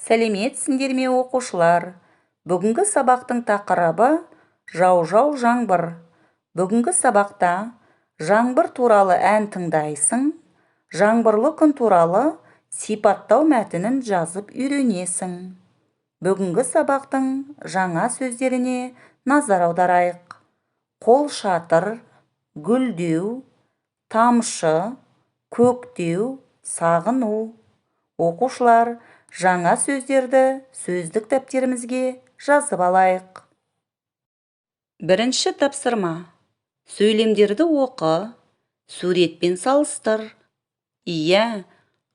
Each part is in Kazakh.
Сәлеметсіңдер ме оқушылар? Бүгінгі сабақтың тақырыбы жау-жау жаңбыр. Бүгінгі сабақта жаңбыр туралы ән тыңдайсың, жаңбырлы күн туралы сипаттау мәтінін жазып үйренесің. Бүгінгі сабақтың жаңа сөздеріне назар аударайық. Қол шатыр, гүлдеу, тамшы, көктеу, сағыну. Оқушылар, жаңа сөздерді сөздік дәптерімізге жазып алайық. Бірінші тапсырма. Сөйлемдерді оқы, суретпен салыстыр. Иә,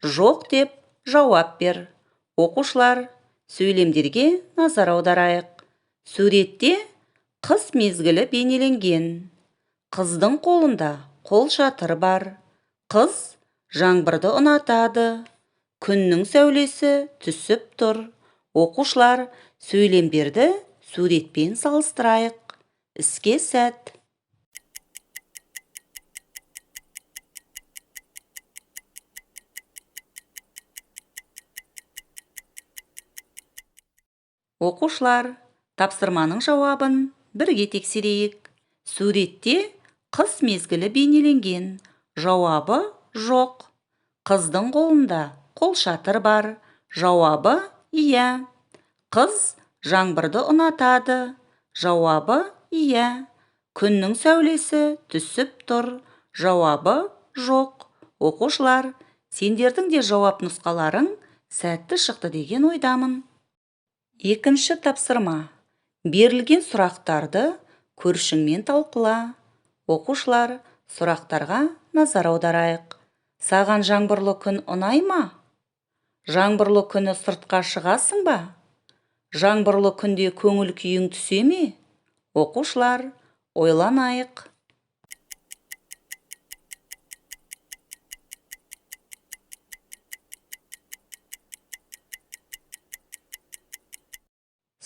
жоқ деп жауап бер. Оқушылар, сөйлемдерге назар аударайық. Суретте қыс мезгілі бейнеленген. Қыздың қолында қол шатыр бар. Қыз жаңбырды ұнатады. Күннің сәулесі түсіп тұр. Оқушылар, сөйлемдерді суретпен салыстырайық. Іске сәт. Оқушылар, тапсырманың жауабын бірге тексерейік. Суретте қыс мезгілі бейнеленген. Жауабы жоқ. Қыздың қолында қол шатыр бар. Жауабы иә. Қыз жаңбырды ұнатады. Жауабы иә. Күннің сәулесі түсіп тұр. Жауабы жоқ. Оқушылар, сендердің де жауап нұсқаларың сәтті шықты деген ойдамын. Екінші тапсырма. Берілген сұрақтарды көршіңмен талқыла. Оқушылар, сұрақтарға назар аударайық. Саған жаңбырлы күн ұнай ма? Жаңбырлы күні сыртқа шығасың ба? Жаңбырлы күнде көңіл күйің түсе ме? Оқушылар, ойланайық.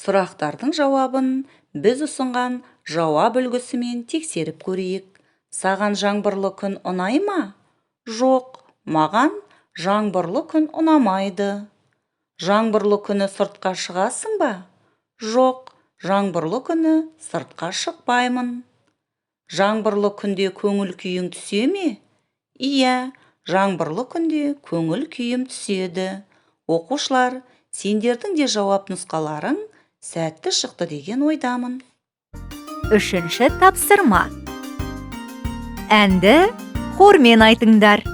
Сұрақтардың жауабын біз ұсынған жауап үлгісімен тексеріп көрейік. Саған жаңбырлы күн ұнай ма? Жоқ, маған жаңбырлы күн ұнамайды. Жаңбырлы күні сыртқа шығасың ба? Жоқ, жаңбырлы күні сыртқа шықпаймын. Жаңбырлы күнде көңіл күйің түсе ме? Иә, жаңбырлы күнде көңіл күйім түседі. Оқушылар, сендердің де жауап нұсқаларың сәтті шықты деген ойдамын. Үшінші тапсырма. Әнді хормен айтыңдар.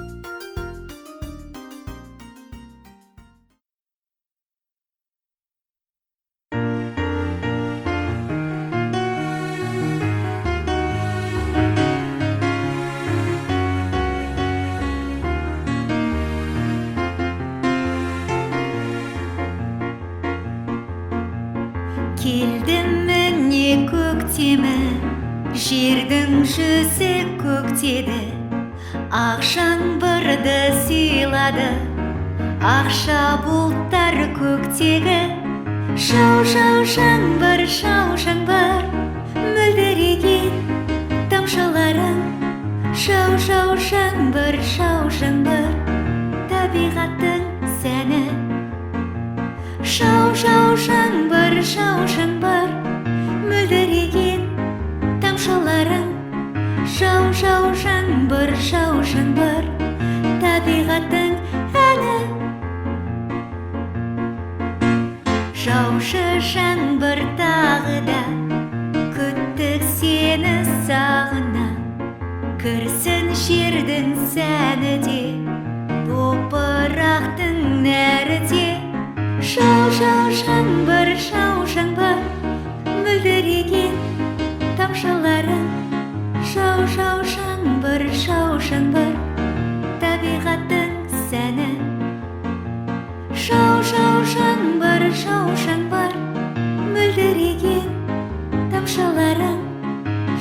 Келді міне көктемі, жердің жүзі көктеді. Ақ жаңбырды сыйлады, ақша бұлттар көктегі. Жау-жау жаңбыр, жау-жаңбыр, мөлдіреген тамшыларың. Жау-жау жаңбыр, жау-жаңбыр, табиғаттың сәні. Жау-жау жаңбыр, жау-жаңбыр, мөлдіреген тамшыларың. Жау-жау жаңбыр, жау-жаңбыр, табиғаттың әні. Жаушы жаңбыр тағы да, күттік сені сағына. Кірсін жердің сәні де, топырақтың нәрі де. Жау-жау жаңбыр, жау-жаңбыр, мөлдіреген тамшыларың. Жау-жау жаңбыр, жау-жаңбыр, табиғаттың сәні. Жау-жау жаңбыр, жау-жаңбыр, мөлдіреген тамшыларың.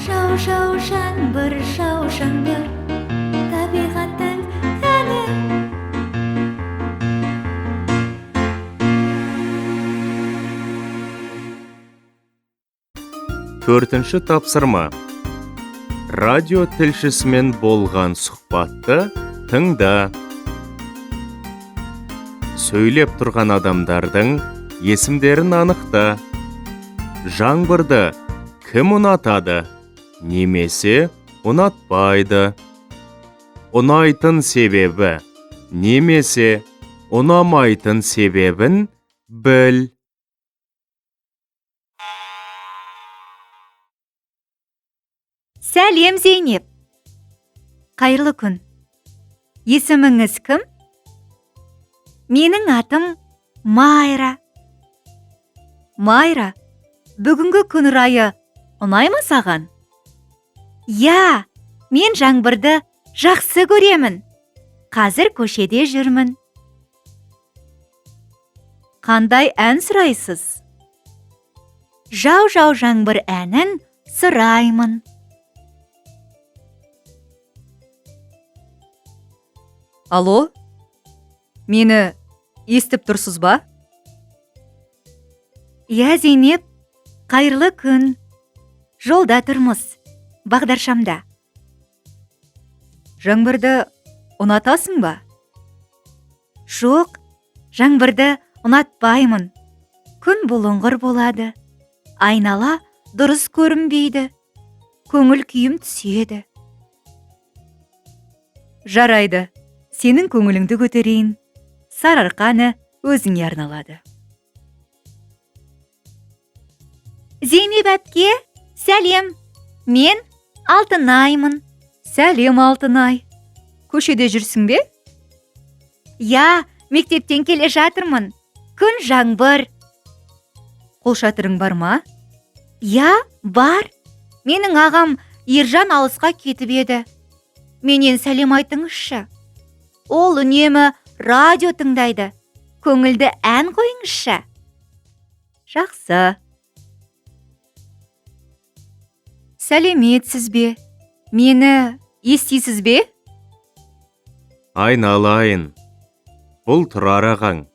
Жау-жау жаңбыр, жау-жаңбыр, табиғаттың әні. Төртінші тапсырма. Радио тілшісімен болған сұхбатты тыңда. сөйлеп тұрған адамдардың есімдерін анықта. Жаңбырды кім ұнатады, немесе ұнатпайды? Ұнайтын себебі, немесе ұнамайтын себебін біл. Сәлем, Зейнеп. Қайырлы күн. Есіміңіз кім? Менің атым Майра. Майра, бүгінгі күн райы ұнай ма саған? Я, мен жаңбырды жақсы көремін. Қазір көшеде жүрмін. Қандай ән сұрайсыз? Жау-жау жаңбыр әнін сұраймын. Алло, мені естіп тұрсыз ба? Я, Зейнеп, қайырлы күн. Жолда тұрмыз, бағдаршамда. Жаңбырды ұнатасың ба? Жоқ, жаңбырды ұнатпаймын. Күн бұлыңғыр болады. Айнала дұрыс көрінбейді. Көңіл күйім түседі. Жарайды, сенің көңіліңді көтерейін. Сарыарқаны өзіңе арналады. Зейнеп әпке, сәлем. Мен Алтынаймын. Сәлем, Алтынай. Көшеде жүрсің бе? Я, мектептен келе жатырмын. Күн жаңбыр. Қолшатырың бар ма? Я, бар. Менің ағам Ержан алысқа кетіп еді. Менен сәлем айтыңызшы. Ол үнемі радио тыңдайды. Көңілді ән қойыңызшы. Жақсы. Сәлеметсіз бе? Мені естисіз бе? Айналайын. Бұл Тұрар ағаң.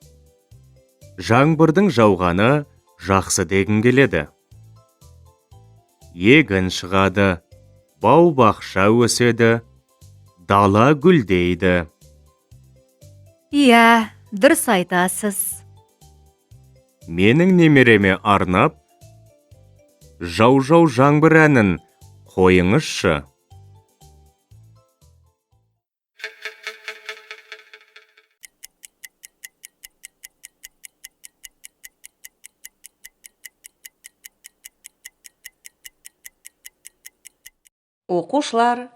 Жаңбырдың жауғаны жақсы дегін келеді. Егін шығады, бау-бақша өседі, дала гүлдейді. Иә, дұрыс айтасыз. Менің немереме арнап, жау-жау жаңбыр әнін қойыңызшы. Оқушылар,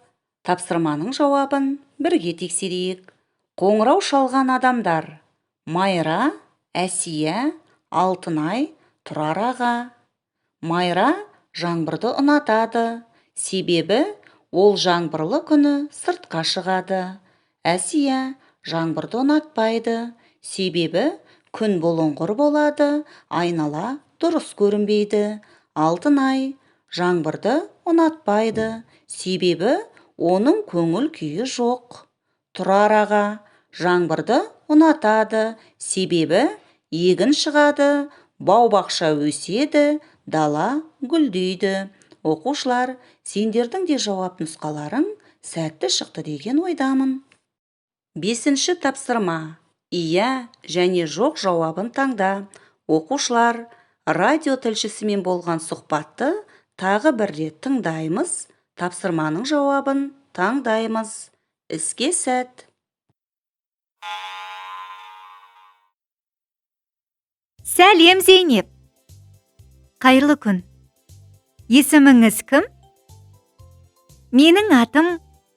тапсырманың жауабын бірге тексерейік. Қоңырау шалған адамдар: Майра, Әсия, Алтынай, Тұрар аға. Майра жаңбырды ұнатады, себебі ол жаңбырлы күні сыртқа шығады. Әсия жаңбырды ұнатпайды, себебі күн бұлыңғыр болады, айнала дұрыс көрінбейді. Алтынай жаңбырды ұнатпайды, себебі оның көңіл күйі жоқ. Тұрар аға жаңбырды ұнатады, себебі егін шығады, бау-бақша өседі, дала гүлдейді. Оқушылар, сендердің де жауап нұсқаларың сәтті шықты деген ойдамын. 5-ші тапсырма: иә және жоқ жауабын таңда. Оқушылар, радио тілшісімен болған сұхбатты тағы бір рет тыңдаймыз, тапсырманың жауабын таңдаймыз. Іске сәт! Сәлем, Зейнеп. Қайырлы күн. Есіміңіз кім? Менің атым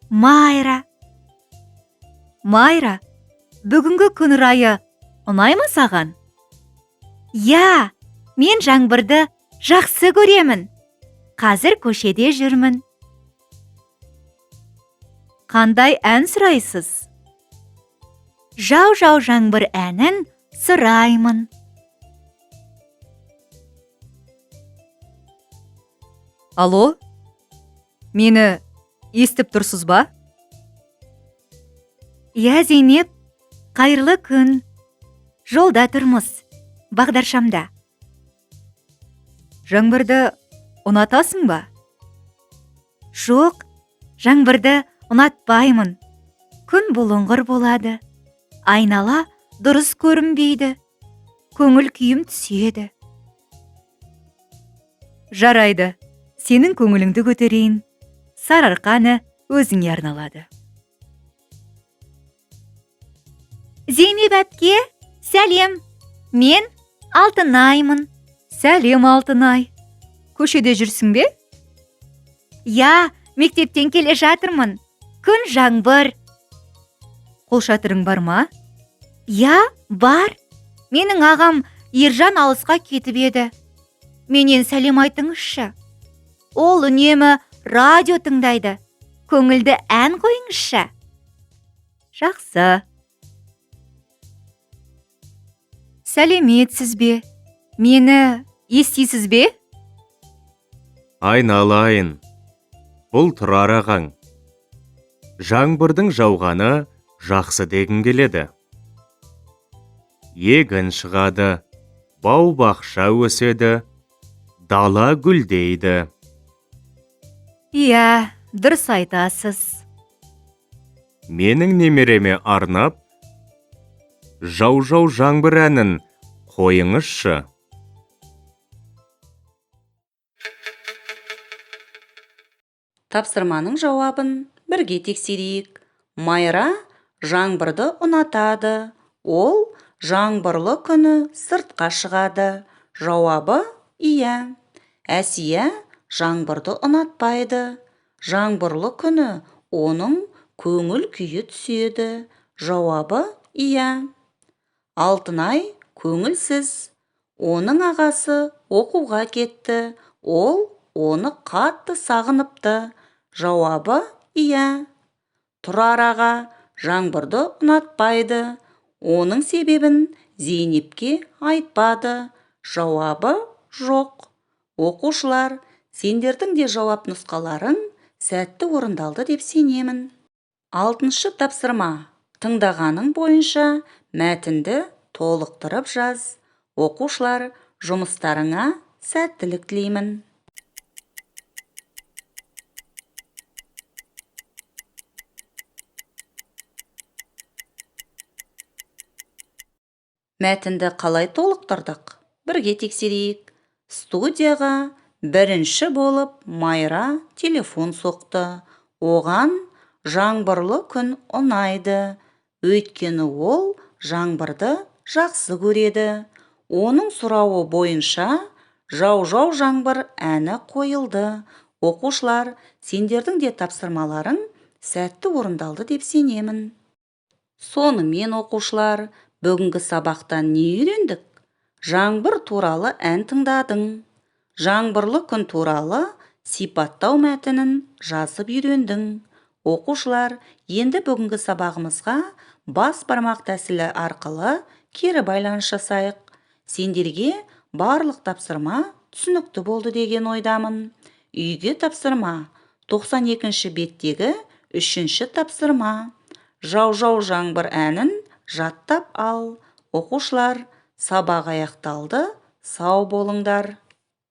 Майра. Майра, бүгінгі күн райы ұнай ма саған? Я, мен жаңбырды жақсы көремін. Қазір көшеде жүрмін. Қандай ән сұрайсыз? Жау-жау жаңбыр әнін сұраймын. Алло, мені естіп тұрсыз ба? Я, Зейнеп, қайырлы күн. Жолда тұрмыз, бағдаршамда. Жаңбырды ұнатасың ба? Жоқ, жаңбырды ұнатпаймын. Күн бұлыңғыр болады. Айнала дұрыс көрінбейді. Көңіл күйім түседі. Жарайды, сенің көңіліңді көтерейін. Сарыарқаны өзіңе арналады. Зейнеп әпке, сәлем. Мен Алтынаймын. Сәлем, Алтынай. Көшеде жүрсің бе? Я, мектептен келе жатырмын. Күн жаңбыр. Қолшатырың бар ма? Я, бар. Менің ағам Ержан алысқа кетіп еді. Менен сәлем айтыңызшы. Ол үнемі радио тыңдайды. Көңілді ән қойыңызшы. Жақсы. Сәлеметсіз бе? Мені естисіз бе? Айналайын. Бұл Тұрар ағаң. Жаңбырдың жауғаны жақсы дегім келеді. Егін шығады, бау-бақша өседі, дала гүлдейді. Иә, дұрыс айтасыз. Менің немереме арнап, жау-жау жаңбыр әнін қойыңызшы. Тапсырманың жауабын бірге тексерейік. Майра жаңбырды ұнатады. Ол жаңбырлы күні сыртқа шығады. Жауабы иә. Әсия жаңбырды ұнатпайды. Жаңбырлы күні оның көңіл күйі түседі. Жауабы иә. Алтынай көңілсіз. Оның ағасы оқуға кетті. Ол оны қатты сағыныпты. Жауабы иә. Тұрар аға жаңбырды ұнатпайды. Оның себебін Зейнепке айтпады. Жауабы жоқ. Оқушылар, сендердің де жауап нұсқаларың сәтті орындалды деп сенемін. 6-шы тапсырма. Тыңдағаның бойынша мәтінді толықтырып жаз. Оқушылар, жұмыстарыңа сәттілік тілеймін. Мәтінді қалай толықтырдық? Бірге тексерейік. Студияға бірінші болып Майра телефон соқты. Оған жаңбырлы күн ұнайды. Өйткені ол жаңбырды жақсы көреді. Оның сұрауы бойынша жау-жау жаңбыр әні қойылды. Оқушылар, сендердің де тапсырмаларың сәтті орындалды деп сенемін. Сонымен оқушылар, бүгінгі сабақтан не үйрендік? Жаңбыр туралы ән тыңдадың. Жаңбырлы күн туралы сипаттау мәтінін жазып үйрендің. Оқушылар, енді бүгінгі сабағымызға бас бармақ тәсілі арқылы кері байланыс жасайық. Сендерге барлық тапсырма түсінікті болды деген ойдамын. Үйге тапсырма 92-ші беттегі 3-ші тапсырма. Жау-жау жаңбыр әнін жаттап ал. Оқушылар, сабақ аяқталды. Сау болыңдар.